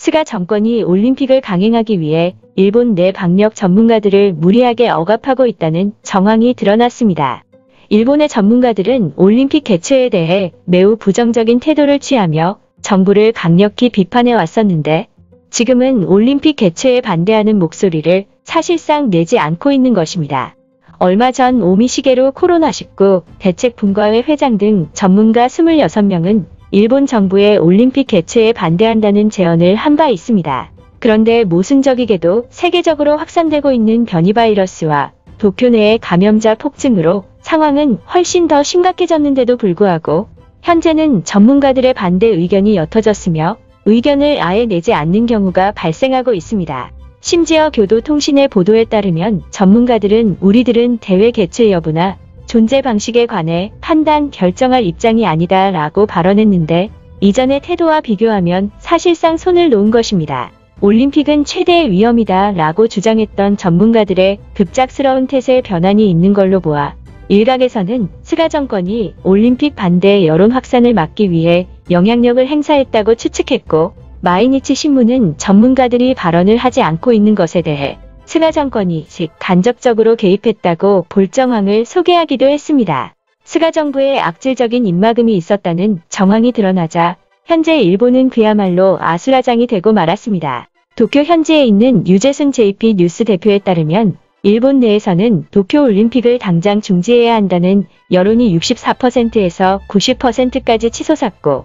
스가 정권이 올림픽을 강행하기 위해 일본 내 방역 전문가들을 무리하게 억압하고 있다는 정황이 드러났습니다. 일본의 전문가들은 올림픽 개최에 대해 매우 부정적인 태도를 취하며 정부를 강력히 비판해 왔었는데 지금은 올림픽 개최에 반대하는 목소리를 사실상 내지 않고 있는 것입니다. 얼마 전 오미시게로 코로나19 대책분과회 회장 등 전문가 26명은 일본 정부의 올림픽 개최에 반대한다는 제언을 한 바 있습니다. 그런데 모순적이게도 세계적으로 확산되고 있는 변이 바이러스와 도쿄 내의 감염자 폭증으로 상황은 훨씬 더 심각해졌는데도 불구하고 현재는 전문가들의 반대 의견이 옅어졌으며 의견을 아예 내지 않는 경우가 발생하고 있습니다. 심지어 교도통신의 보도에 따르면 전문가들은 우리들은 대회 개최 여부나 존재 방식에 관해 판단, 결정할 입장이 아니다 라고 발언했는데 이전의 태도와 비교하면 사실상 손을 놓은 것입니다. 올림픽은 최대의 위험이다 라고 주장했던 전문가들의 급작스러운 태세 변환이 있는 걸로 보아 일각에서는 스가 정권이 올림픽 반대 여론 확산을 막기 위해 영향력을 행사했다고 추측했고 마이니치 신문은 전문가들이 발언을 하지 않고 있는 것에 대해 스가 정권이 즉 간접적으로 개입했다고 볼 정황을 소개하기도 했습니다. 스가 정부의 악질적인 입막음이 있었다는 정황이 드러나자 현재 일본은 그야말로 아수라장이 되고 말았습니다. 도쿄 현지에 있는 유재순 JP 뉴스 대표에 따르면 일본 내에서는 도쿄올림픽을 당장 중지해야 한다는 여론이 64%에서 90%까지 치솟았고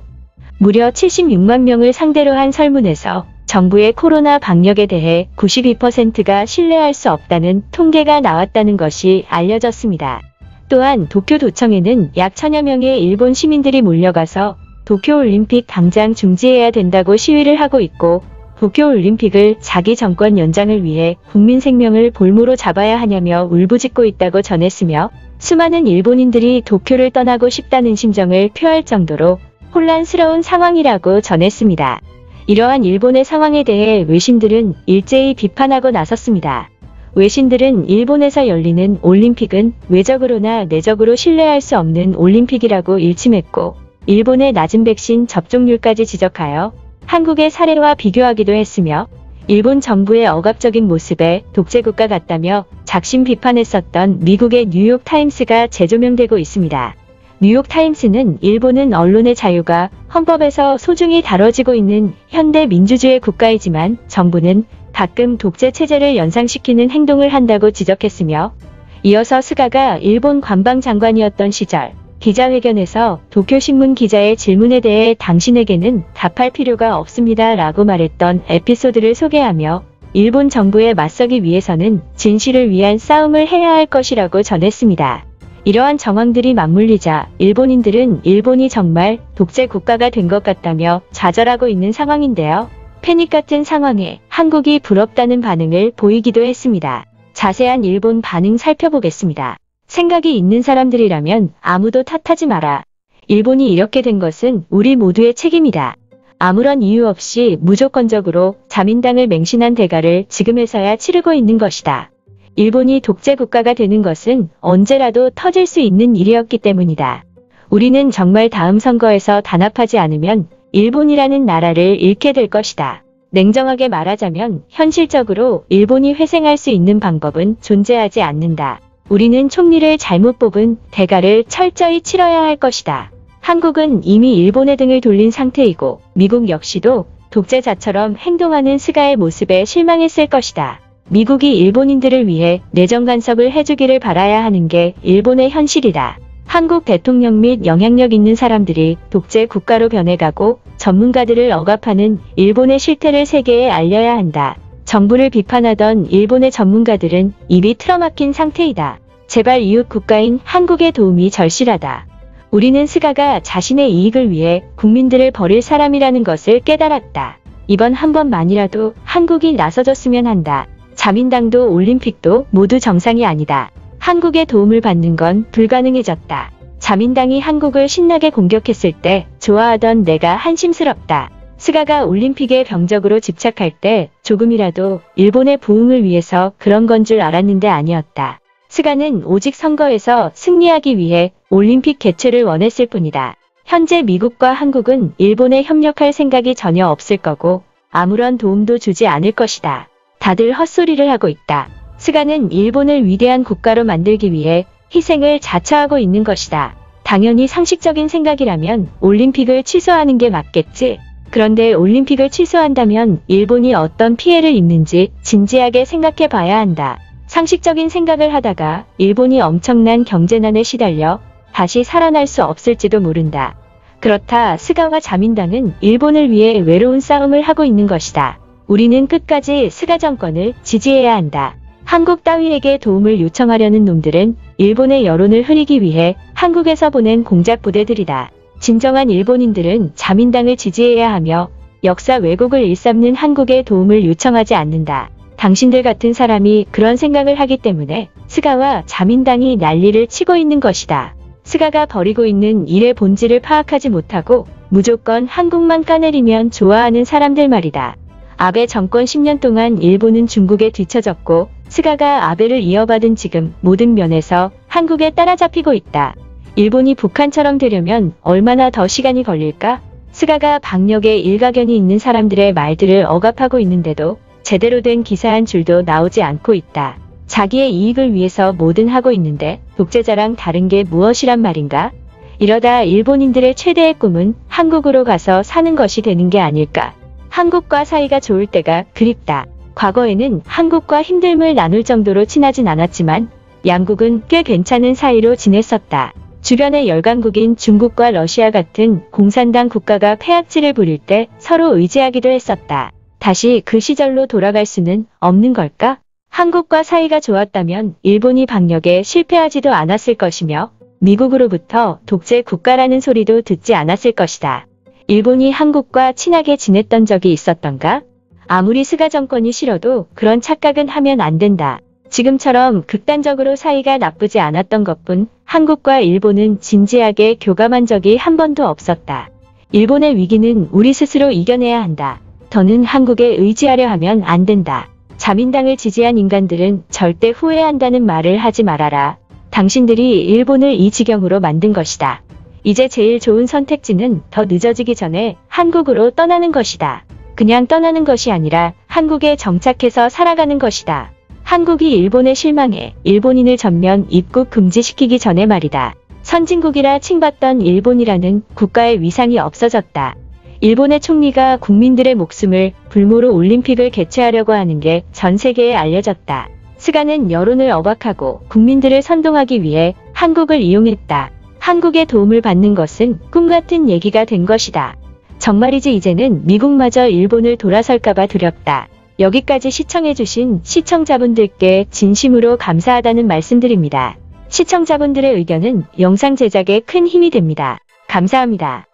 무려 76만 명을 상대로 한 설문에서 정부의 코로나 방역에 대해 92%가 신뢰할 수 없다는 통계가 나왔다는 것이 알려졌습니다. 또한 도쿄도청에는 약 1000여 명의 일본 시민들이 몰려가서 도쿄올림픽 당장 중지해야 된다고 시위를 하고 있고 도쿄올림픽을 자기 정권 연장을 위해 국민 생명을 볼모로 잡아야 하냐며 울부짖고 있다고 전했으며 수많은 일본인들이 도쿄를 떠나고 싶다는 심정을 표할 정도로 혼란스러운 상황이라고 전했습니다. 이러한 일본의 상황에 대해 외신들은 일제히 비판하고 나섰습니다. 외신들은 일본에서 열리는 올림픽은 외적으로나 내적으로 신뢰할 수 없는 올림픽이라고 일침했고 일본의 낮은 백신 접종률까지 지적하여 한국의 사례와 비교하기도 했으며 일본 정부의 억압적인 모습에 독재국가 같다며 작심 비판했었던 미국의 뉴욕타임스가 재조명되고 있습니다. 뉴욕타임스는 일본은 언론의 자유가 헌법에서 소중히 다뤄지고 있는 현대 민주주의 국가이지만 정부는 가끔 독재 체제를 연상시키는 행동을 한다고 지적했으며 이어서 스가가 일본 관방장관이었던 시절 기자회견에서 도쿄신문 기자의 질문에 대해 당신에게는 답할 필요가 없습니다 라고 말했던 에피소드를 소개하며 일본 정부에 맞서기 위해서는 진실을 위한 싸움을 해야 할 것이라고 전했습니다. 이러한 정황들이 맞물리자 일본인들은 일본이 정말 독재 국가가 된 것 같다며 좌절하고 있는 상황인데요. 패닉 같은 상황에 한국이 부럽다는 반응을 보이기도 했습니다. 자세한 일본 반응 살펴보겠습니다. 생각이 있는 사람들이라면 아무도 탓하지 마라. 일본이 이렇게 된 것은 우리 모두의 책임이다. 아무런 이유 없이 무조건적으로 자민당을 맹신한 대가를 지금에서야 치르고 있는 것이다. 일본이 독재 국가가 되는 것은 언제라도 터질 수 있는 일이었기 때문이다. 우리는 정말 다음 선거에서 단합하지 않으면 일본이라는 나라를 잃게 될 것이다. 냉정하게 말하자면 현실적으로 일본이 회생할 수 있는 방법은 존재하지 않는다. 우리는 총리를 잘못 뽑은 대가를 철저히 치러야 할 것이다. 한국은 이미 일본의 등을 돌린 상태이고 미국 역시도 독재자처럼 행동하는 스가의 모습에 실망했을 것이다. 미국이 일본인들을 위해 내정 간섭을 해주기를 바라야 하는 게 일본의 현실이다. 한국 대통령 및 영향력 있는 사람들이 독재 국가로 변해가고 전문가들을 억압하는 일본의 실태를 세계에 알려야 한다. 정부를 비판하던 일본의 전문가들은 입이 틀어막힌 상태이다. 제발 이웃 국가인 한국의 도움이 절실하다. 우리는 스가가 자신의 이익을 위해 국민들을 버릴 사람이라는 것을 깨달았다. 이번 한 번만이라도 한국이 나서줬으면 한다. 자민당도 올림픽도 모두 정상이 아니다. 한국의 도움을 받는 건 불가능해졌다. 자민당이 한국을 신나게 공격했을 때 좋아하던 내가 한심스럽다. 스가가 올림픽에 병적으로 집착할 때 조금이라도 일본의 부흥을 위해서 그런 건 줄 알았는데 아니었다. 스가는 오직 선거에서 승리하기 위해 올림픽 개최를 원했을 뿐이다. 현재 미국과 한국은 일본에 협력할 생각이 전혀 없을 거고 아무런 도움도 주지 않을 것이다. 다들 헛소리를 하고 있다. 스가는 일본을 위대한 국가로 만들기 위해 희생을 자처하고 있는 것이다. 당연히 상식적인 생각이라면 올림픽을 취소하는 게 맞겠지. 그런데 올림픽을 취소한다면 일본이 어떤 피해를 입는지 진지하게 생각해 봐야 한다. 상식적인 생각을 하다가 일본이 엄청난 경제난에 시달려 다시 살아날 수 없을지도 모른다. 그렇다 스가와 자민당은 일본을 위해 외로운 싸움을 하고 있는 것이다. 우리는 끝까지 스가 정권을 지지해야 한다. 한국 따위에게 도움을 요청하려는 놈들은 일본의 여론을 흐리기 위해 한국에서 보낸 공작 부대들이다. 진정한 일본인들은 자민당을 지지해야 하며 역사 왜곡을 일삼는 한국에 도움을 요청하지 않는다. 당신들 같은 사람이 그런 생각을 하기 때문에 스가와 자민당이 난리를 치고 있는 것이다. 스가가 벌이고 있는 일의 본질을 파악하지 못하고 무조건 한국만 까내리면 좋아하는 사람들 말이다. 아베 정권 10년 동안 일본은 중국에 뒤처졌고 스가가 아베를 이어받은 지금 모든 면에서 한국에 따라잡히고 있다. 일본이 북한처럼 되려면 얼마나 더 시간이 걸릴까? 스가가 박력에 일가견이 있는 사람들의 말들을 억압하고 있는데도 제대로 된 기사 한 줄도 나오지 않고 있다. 자기의 이익을 위해서 뭐든 하고 있는데 독재자랑 다른 게 무엇이란 말인가? 이러다 일본인들의 최대의 꿈은 한국으로 가서 사는 것이 되는 게 아닐까? 한국과 사이가 좋을 때가 그립다. 과거에는 한국과 힘듦을 나눌 정도로 친하진 않았지만 양국은 꽤 괜찮은 사이로 지냈었다. 주변의 열강국인 중국과 러시아 같은 공산당 국가가 폐악질을 부릴 때 서로 의지하기도 했었다. 다시 그 시절로 돌아갈 수는 없는 걸까? 한국과 사이가 좋았다면 일본이 방역에 실패하지도 않았을 것이며 미국으로부터 독재 국가라는 소리도 듣지 않았을 것이다. 일본이 한국과 친하게 지냈던 적이 있었던가? 아무리 스가 정권이 싫어도 그런 착각은 하면 안 된다. 지금처럼 극단적으로 사이가 나쁘지 않았던 것뿐 한국과 일본은 진지하게 교감한 적이 한 번도 없었다. 일본의 위기는 우리 스스로 이겨내야 한다. 더는 한국에 의지하려 하면 안 된다. 자민당을 지지한 인간들은 절대 후회한다는 말을 하지 말아라. 당신들이 일본을 이 지경으로 만든 것이다. 이제 제일 좋은 선택지는 더 늦어지기 전에 한국으로 떠나는 것이다. 그냥 떠나는 것이 아니라 한국에 정착해서 살아가는 것이다. 한국이 일본에 실망해 일본인을 전면 입국 금지시키기 전에 말이다. 선진국이라 칭받던 일본이라는 국가의 위상이 없어졌다. 일본의 총리가 국민들의 목숨을 불모로 올림픽을 개최하려고 하는 게 전 세계에 알려졌다. 스가는 여론을 억압하고 국민들을 선동하기 위해 한국을 이용했다. 한국의 도움을 받는 것은 꿈같은 얘기가 된 것이다. 정말이지 이제는 미국마저 일본을 돌아설까봐 두렵다. 여기까지 시청해주신 시청자분들께 진심으로 감사하다는 말씀드립니다. 시청자분들의 의견은 영상 제작에 큰 힘이 됩니다. 감사합니다.